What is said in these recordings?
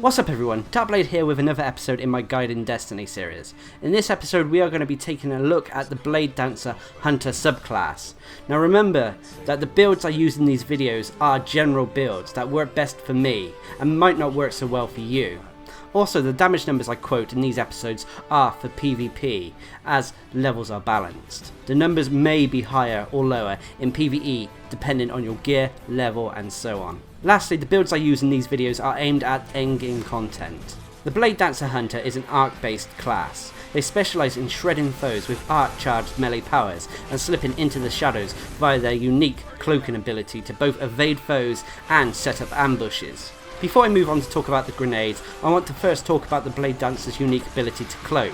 What's up everyone, Darcblade here with another episode in my Guide in Destiny series. In this episode we are going to be taking a look at the Bladedancer Hunter subclass. Now remember that the builds I use in these videos are general builds that work best for me and might not work so well for you. Also, the damage numbers I quote in these episodes are for PvP, as levels are balanced. The numbers may be higher or lower in PvE depending on your gear, level and so on. Lastly, the builds I use in these videos are aimed at endgame content. The Bladedancer Hunter is an arc based class. They specialise in shredding foes with arc charged melee powers and slipping into the shadows via their unique cloaking ability to both evade foes and set up ambushes. Before I move on to talk about the grenades, I want to first talk about the Bladedancer's unique ability to cloak.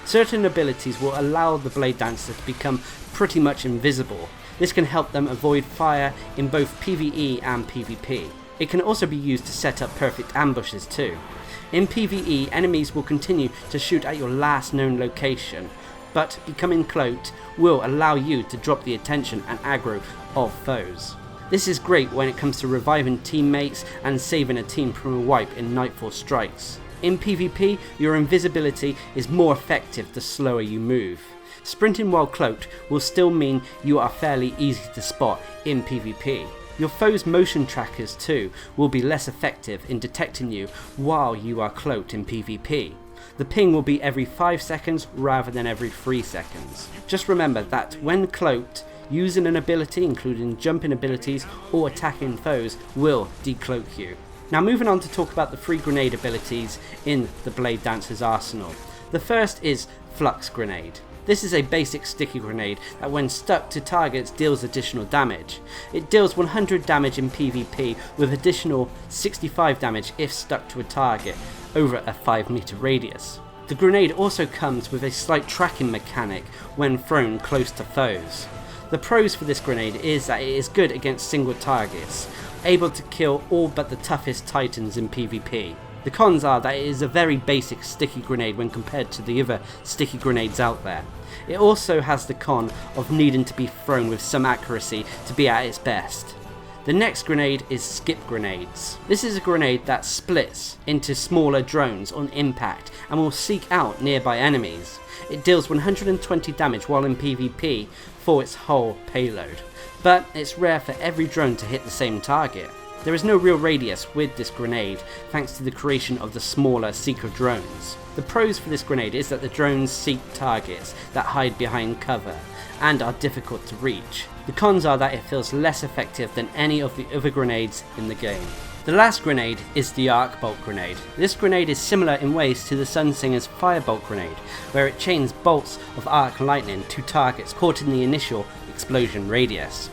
Certain abilities will allow the Bladedancer to become pretty much invisible. This can help them avoid fire in both PvE and PvP. It can also be used to set up perfect ambushes too. In PvE, enemies will continue to shoot at your last known location, but becoming cloaked will allow you to drop the attention and aggro of foes. This is great when it comes to reviving teammates and saving a team from a wipe in Nightfall strikes. In PvP, your invisibility is more effective the slower you move. Sprinting while cloaked will still mean you are fairly easy to spot in PvP. Your foes' motion trackers too will be less effective in detecting you while you are cloaked in PvP. The ping will be every 5 seconds rather than every 3 seconds. Just remember that when cloaked, using an ability including jumping abilities or attacking foes will decloak you. Now moving on to talk about the 3 grenade abilities in the Bladedancer's arsenal. The first is FLUX grenade. This is a basic sticky grenade that when stuck to targets deals additional damage. It deals 100 damage in PvP with additional 65 damage if stuck to a target over a 5 meter radius. The grenade also comes with a slight tracking mechanic when thrown close to foes. The pros for this grenade is that it is good against single targets, able to kill all but the toughest titans in PvP. The cons are that it is a very basic sticky grenade when compared to the other sticky grenades out there. It also has the con of needing to be thrown with some accuracy to be at its best. The next grenade is skip grenades. This is a grenade that splits into smaller drones on impact and will seek out nearby enemies. It deals 120 damage while in PvP for its whole payload, but it's rare for every drone to hit the same target. There is no real radius with this grenade thanks to the creation of the smaller seeker drones. The pros for this grenade is that the drones seek targets that hide behind cover and are difficult to reach. The cons are that it feels less effective than any of the other grenades in the game. The last grenade is the ARCBOLT grenade. This grenade is similar in ways to the Sunsinger's Firebolt grenade, where it chains bolts of arc lightning to targets caught in the initial explosion radius.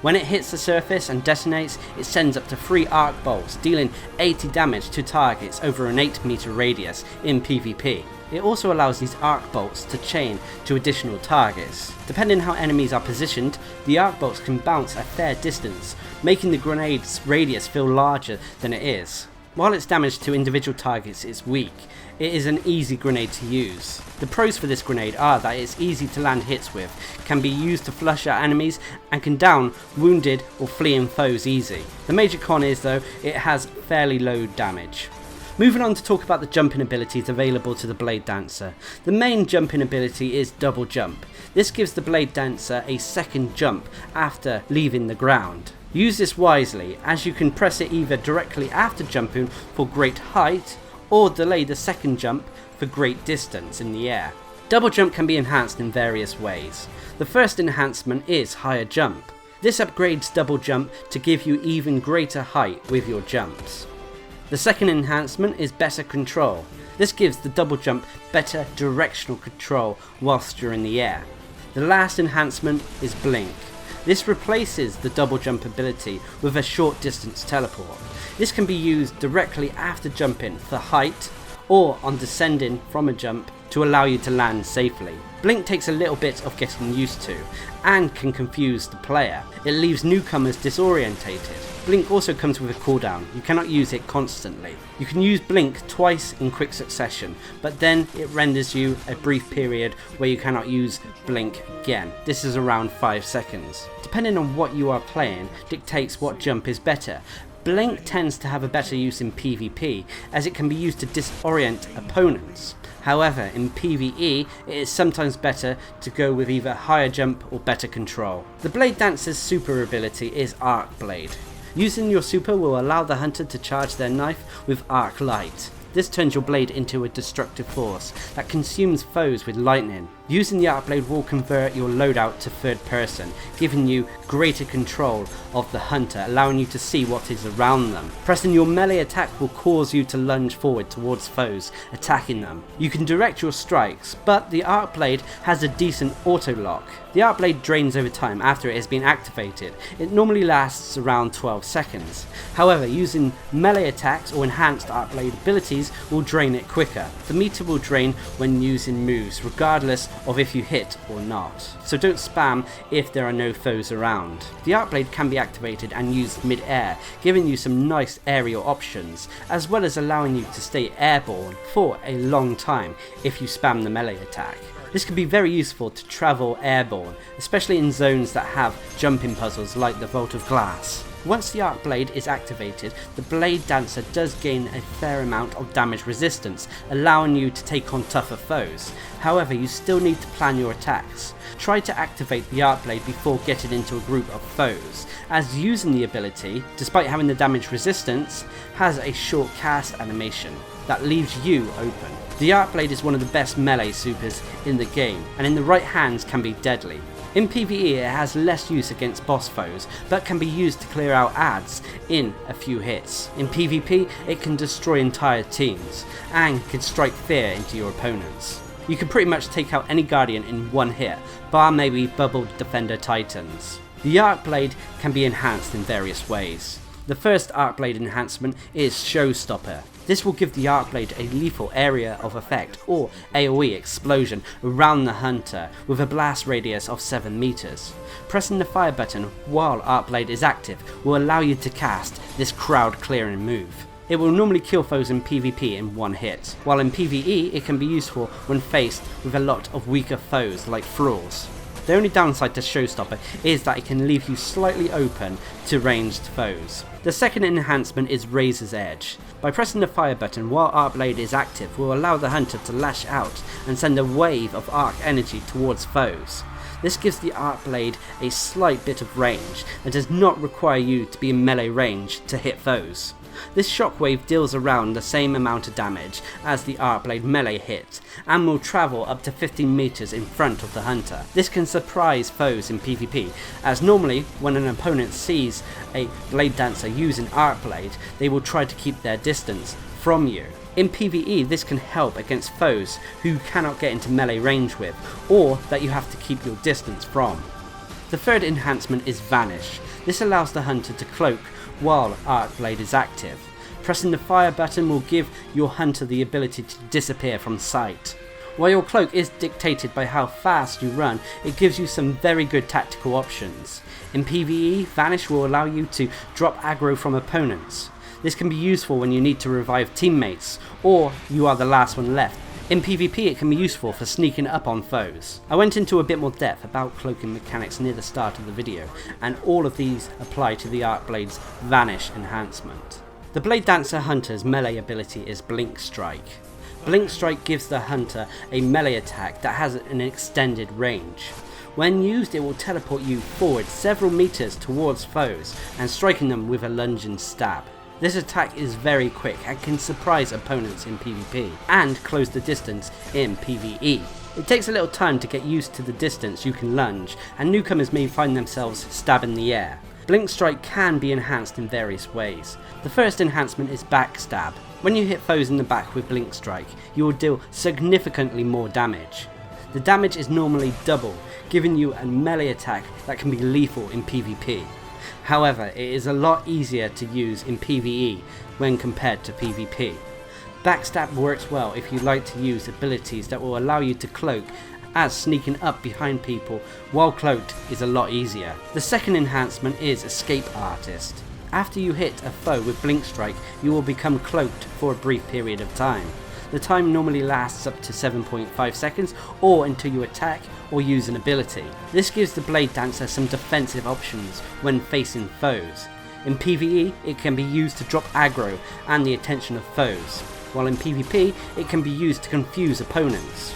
When it hits the surface and detonates, it sends up to 3 arc bolts, dealing 80 damage to targets over an 8 meter radius in PvP. It also allows these arc bolts to chain to additional targets. Depending how enemies are positioned, the arc bolts can bounce a fair distance, making the grenade's radius feel larger than it is. While its damage to individual targets is weak, it is an easy grenade to use. The pros for this grenade are that it's easy to land hits with, can be used to flush out enemies, and can down wounded or fleeing foes easy. The major con is though, it has fairly low damage. Moving on to talk about the jumping abilities available to the Bladedancer. The main jumping ability is double jump. This gives the Bladedancer a second jump after leaving the ground. Use this wisely, as you can press it either directly after jumping for great height, or delay the second jump for great distance in the air. Double jump can be enhanced in various ways. The first enhancement is higher jump. This upgrades double jump to give you even greater height with your jumps. The second enhancement is better control. This gives the double jump better directional control whilst you're in the air. The last enhancement is blink. This replaces the double jump ability with a short distance teleport. This can be used directly after jumping for height or on descending from a jump to allow you to land safely. Blink takes a little bit of getting used to and can confuse the player. It leaves newcomers disorientated. Blink also comes with a cooldown. You cannot use it constantly. You can use Blink twice in quick succession, but then it renders you a brief period where you cannot use Blink again. This is around 5 seconds. Depending on what you are playing dictates what jump is better. Blink tends to have a better use in PvP, as it can be used to disorient opponents. However, in PvE, it is sometimes better to go with either higher jump or better control. The Bladedancer's super ability is ARCBLADE. Using your super will allow the hunter to charge their knife with arc light. This turns your blade into a destructive force that consumes foes with lightning. Using the ARCBLADE will convert your loadout to third person, giving you greater control of the hunter, allowing you to see what is around them. Pressing your melee attack will cause you to lunge forward towards foes, attacking them. You can direct your strikes, but the ARCBLADE has a decent auto lock. The ARCBLADE drains over time after it has been activated. It normally lasts around 12 seconds. However, using melee attacks or enhanced ARCBLADE abilities will drain it quicker. The meter will drain when using moves, regardless of if you hit or not. So don't spam if there are no foes around. The ARCBLADE can be activated and used mid-air, giving you some nice aerial options, as well as allowing you to stay airborne for a long time if you spam the melee attack. This can be very useful to travel airborne, especially in zones that have jumping puzzles like the Vault of Glass. Once the ARCBLADE is activated, the Bladedancer does gain a fair amount of damage resistance, allowing you to take on tougher foes. However, you still need to plan your attacks. Try to activate the ARCBLADE before getting into a group of foes, as using the ability, despite having the damage resistance, has a short cast animation that leaves you open. The ARCBLADE is one of the best melee supers in the game, and in the right hands can be deadly. In PvE it has less use against boss foes, but can be used to clear out adds in a few hits. In PvP it can destroy entire teams, and can strike fear into your opponents. You can pretty much take out any Guardian in one hit, bar maybe Bubble Defender Titans. The ARCBLADE can be enhanced in various ways. The first ARCBLADE enhancement is SHOWSTOPPER. This will give the ARCBLADE a lethal area of effect, or AoE explosion, around the hunter with a blast radius of 7 meters. Pressing the fire button while ARCBLADE is active will allow you to cast this crowd clearing move. It will normally kill foes in PvP in one hit, while in PvE it can be useful when faced with a lot of weaker foes like FLUX. The only downside to SHOWSTOPPER is that it can leave you slightly open to ranged foes. The second enhancement is Razor's Edge. By pressing the fire button while ARCBLADE is active will allow the hunter to lash out and send a wave of arc energy towards foes. This gives the ARCBLADE a slight bit of range and does not require you to be in melee range to hit foes. This shockwave deals around the same amount of damage as the ARCBLADE melee hit, and will travel up to 15 meters in front of the hunter. This can surprise foes in PvP, as normally when an opponent sees a Bladedancer using ARCBLADE, they will try to keep their distance from you. In PvE this can help against foes who cannot get into melee range with, or that you have to keep your distance from. The third enhancement is VANISH. This allows the hunter to cloak while ARCBLADE is active. Pressing the fire button will give your hunter the ability to disappear from sight. While your cloak is dictated by how fast you run, it gives you some very good tactical options. In PvE, VANISH will allow you to drop aggro from opponents. This can be useful when you need to revive teammates, or you are the last one left. In PvP it can be useful for sneaking up on foes. I went into a bit more depth about cloaking mechanics near the start of the video, and all of these apply to the ARCBLADE's VANISH enhancement. The Bladedancer Hunter's melee ability is Blink Strike. Blink Strike gives the hunter a melee attack that has an extended range. When used it will teleport you forward several meters towards foes and striking them with a lunging stab. This attack is very quick and can surprise opponents in PvP, and close the distance in PvE. It takes a little time to get used to the distance you can lunge, and newcomers may find themselves stabbing the air. Blink Strike can be enhanced in various ways. The first enhancement is BACKSTAB. When you hit foes in the back with Blink Strike, you will deal significantly more damage. The damage is normally double, giving you a melee attack that can be lethal in PvP. However, it is a lot easier to use in PvE when compared to PvP. BACKSTAB works well if you like to use abilities that will allow you to cloak, as sneaking up behind people while cloaked is a lot easier. The second enhancement is Escape Artist. After you hit a foe with Blink Strike, you will become cloaked for a brief period of time. The time normally lasts up to 7.5 seconds, or until you attack or use an ability. This gives the Bladedancer some defensive options when facing foes. In PvE, it can be used to drop aggro and the attention of foes, while in PvP, it can be used to confuse opponents.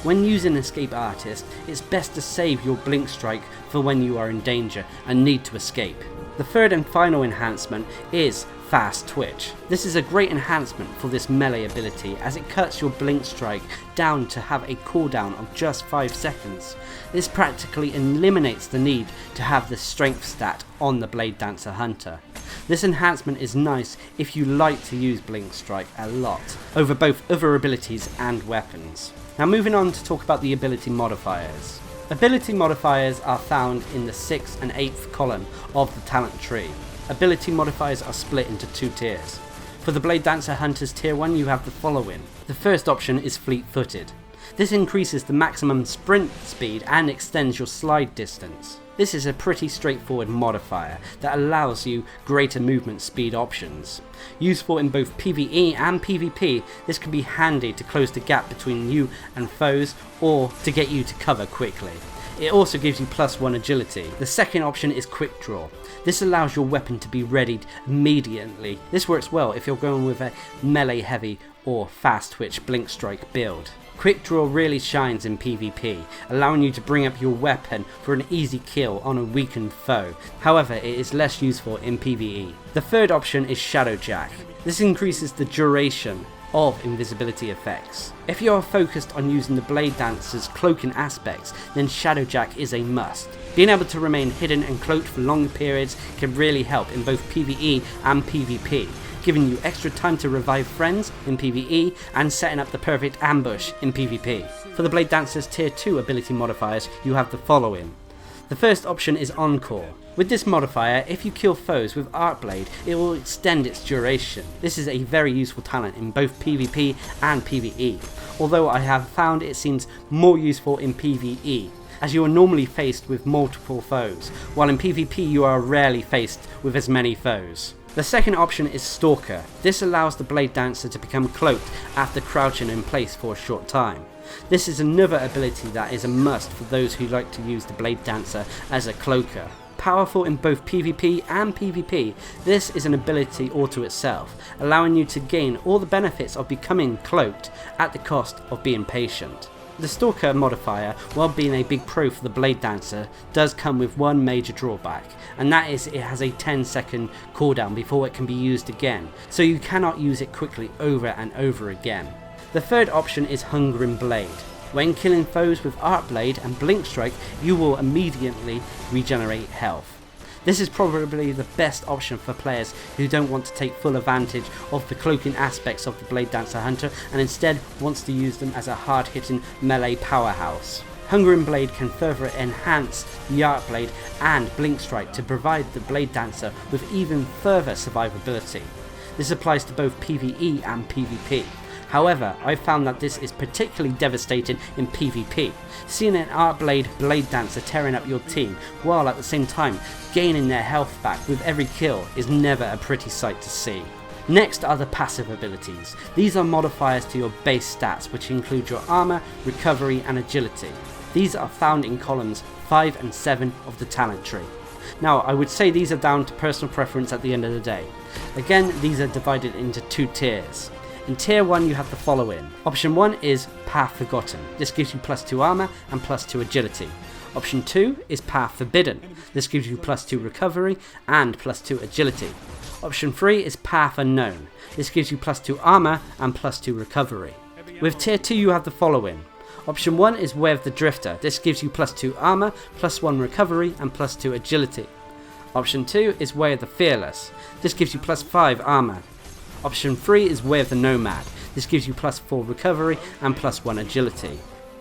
When using Escape Artist, it's best to save your Blink Strike for when you are in danger and need to escape. The third and final enhancement is Fast Twitch. This is a great enhancement for this melee ability as it cuts your Blink Strike down to have a cooldown of just 5 seconds. This practically eliminates the need to have the strength stat on the Bladedancer Hunter. This enhancement is nice if you like to use Blink Strike a lot, over both other abilities and weapons. Now moving on to talk about the ability modifiers. Ability modifiers are found in the 6th and 8th column of the talent tree. Ability modifiers are split into 2 tiers. For the Bladedancer Hunter's tier 1 you have the following. The first option is fleet-footed. This increases the maximum sprint speed and extends your slide distance. This is a pretty straightforward modifier that allows you greater movement speed options. Useful in both PvE and PvP, this can be handy to close the gap between you and foes or to get you to cover quickly. It also gives you +1 agility. The second option is quick draw. This allows your weapon to be readied immediately. This works well if you're going with a melee heavy or fast twitch blink strike build. Quick draw really shines in PvP, allowing you to bring up your weapon for an easy kill on a weakened foe. However, it is less useful in PvE. The third option is Shadowjack. This increases the duration of invisibility effects. If you are focused on using the Bladedancer's cloaking aspects, then Shadowjack is a must. Being able to remain hidden and cloaked for long periods can really help in both PvE and PvP, giving you extra time to revive friends in PvE and setting up the perfect ambush in PvP. For the Bladedancer's tier 2 ability modifiers, you have the following. The first option is ENCORE. With this modifier, if you kill foes with ARCBLADE, it will extend its duration. This is a very useful talent in both PvP and PvE, although I have found it seems more useful in PvE, as you are normally faced with multiple foes, while in PvP you are rarely faced with as many foes. The second option is STALKER. This allows the Bladedancer to become cloaked after crouching in place for a short time. This is another ability that is a must for those who like to use the Bladedancer as a cloaker. Powerful in both PvP and PvP, this is an ability all to itself, allowing you to gain all the benefits of becoming cloaked at the cost of being patient. The STALKER modifier, while being a big pro for the Bladedancer, does come with one major drawback, and that is it has a 10-second cooldown before it can be used again, so you cannot use it quickly over and over again. The third option is Hungering Blade. When killing foes with ARCBLADE and Blink Strike, you will immediately regenerate health. This is probably the best option for players who don't want to take full advantage of the cloaking aspects of the Bladedancer Hunter and instead wants to use them as a hard-hitting melee powerhouse. Hungering Blade can further enhance the ARCBLADE and Blink Strike to provide the Bladedancer with even further survivability. This applies to both PvE and PvP. However, I found that this is particularly devastating in PvP. Seeing an ARCBLADE Bladedancer tearing up your team while at the same time gaining their health back with every kill is never a pretty sight to see. Next are the passive abilities. These are modifiers to your base stats which include your armor, recovery and agility. These are found in columns 5 and 7 of the talent tree. Now I would say these are down to personal preference at the end of the day. Again, these are divided into 2 tiers. In tier 1 you have the following. Option 1 is Path Forgotten. This gives you +2 armor and +2 agility. Option 2 is Path Forbidden. This gives you +2 recovery and +2 agility. Option 3 is Path Unknown. This gives you +2 armor and +2 recovery. With tier 2 you have the following. Option 1 is Way of the Drifter. This gives you +2 armor, +1 recovery and +2 agility. Option 2 is Way of the Fearless. This gives you +5 armor. Option 3 is Way of the Nomad. This gives you +4 recovery and +1 agility.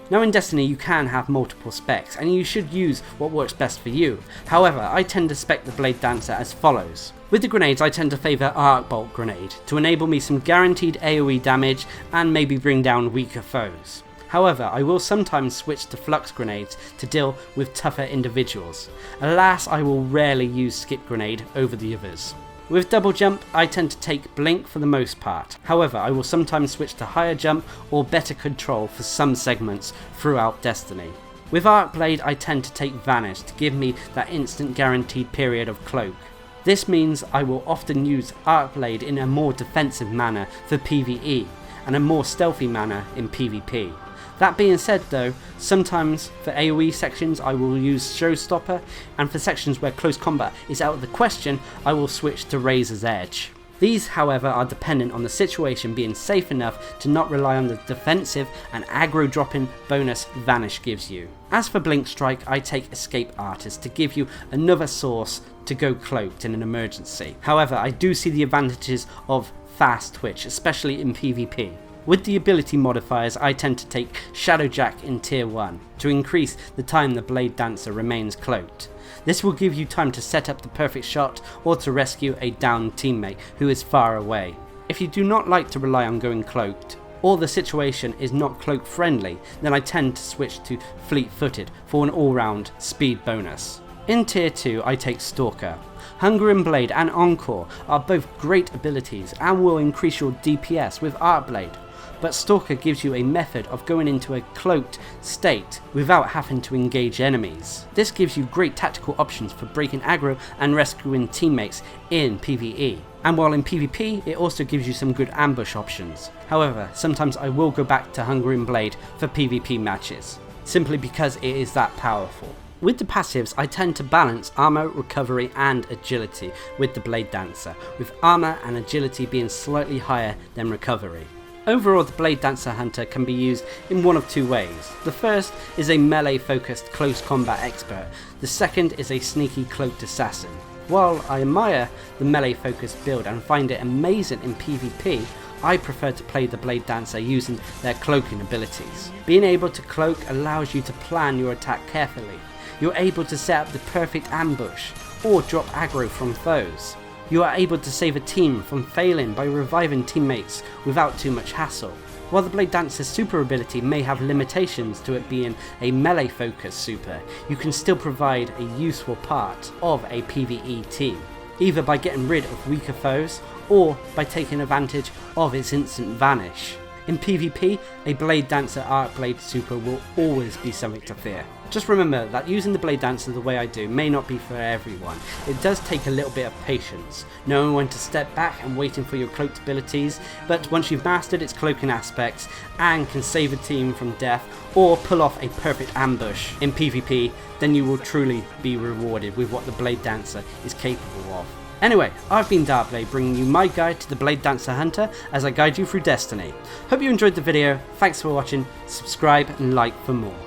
Now in Destiny you can have multiple specs and you should use what works best for you. However, I tend to spec the Bladedancer as follows. With the grenades I tend to favour ARCBOLT grenade to enable me some guaranteed AoE damage and maybe bring down weaker foes. However, I will sometimes switch to FLUX grenades to deal with tougher individuals. Alas, I will rarely use skip grenade over the others. With double jump, I tend to take blink for the most part. However, I will sometimes switch to higher jump or better control for some segments throughout Destiny. With ARCBLADE, I tend to take Vanish to give me that instant guaranteed period of cloak. This means I will often use Darcblade in a more defensive manner for PvE and a more stealthy manner in PvP. That being said though, sometimes for AoE sections I will use SHOWSTOPPER, and for sections where close combat is out of the question I will switch to Razor's Edge. These however are dependent on the situation being safe enough to not rely on the defensive and aggro dropping bonus Vanish gives you. As for Blink Strike, I take Escape Artist to give you another source to go cloaked in an emergency. However, I do see the advantages of fast twitch, especially in PvP. With the ability modifiers, I tend to take Shadowjack in tier 1 to increase the time the Bladedancer remains cloaked. This will give you time to set up the perfect shot or to rescue a downed teammate who is far away. If you do not like to rely on going cloaked, or the situation is not cloak friendly, then I tend to switch to Fleet Footed for an all round speed bonus. In tier 2 I take Stalker. Hungering Blade and Encore are both great abilities and will increase your DPS with Darcblade, but Stalker gives you a method of going into a cloaked state without having to engage enemies. This gives you great tactical options for breaking aggro and rescuing teammates in PvE. And while in PvP it also gives you some good ambush options. However, sometimes I will go back to Hungering Blade for PvP matches, simply because it is that powerful. With the passives, I tend to balance armor, recovery and agility with the Bladedancer, with armor and agility being slightly higher than recovery. Overall, the Bladedancer Hunter can be used in one of two ways. The first is a melee focused close combat expert, the second is a sneaky cloaked assassin. While I admire the melee focused build and find it amazing in PvP, I prefer to play the Bladedancer using their cloaking abilities. Being able to cloak allows you to plan your attack carefully. You're able to set up the perfect ambush or drop aggro from foes. You are able to save a team from failing by reviving teammates without too much hassle. While the Bladedancer's super ability may have limitations to it being a melee focused super, you can still provide a useful part of a PvE team, either by getting rid of weaker foes or by taking advantage of its instant vanish. In PvP, a Bladedancer Darcblade super will always be something to fear. Just remember that using the Bladedancer the way I do may not be for everyone. It does take a little bit of patience, knowing when to step back and waiting for your cloaked abilities, but once you've mastered its cloaking aspects and can save a team from death or pull off a perfect ambush in PvP, then you will truly be rewarded with what the Bladedancer is capable of. Anyway, I've been Darcblade, bringing you my guide to the Bladedancer Hunter as I guide you through Destiny. Hope you enjoyed the video, thanks for watching, subscribe and like for more.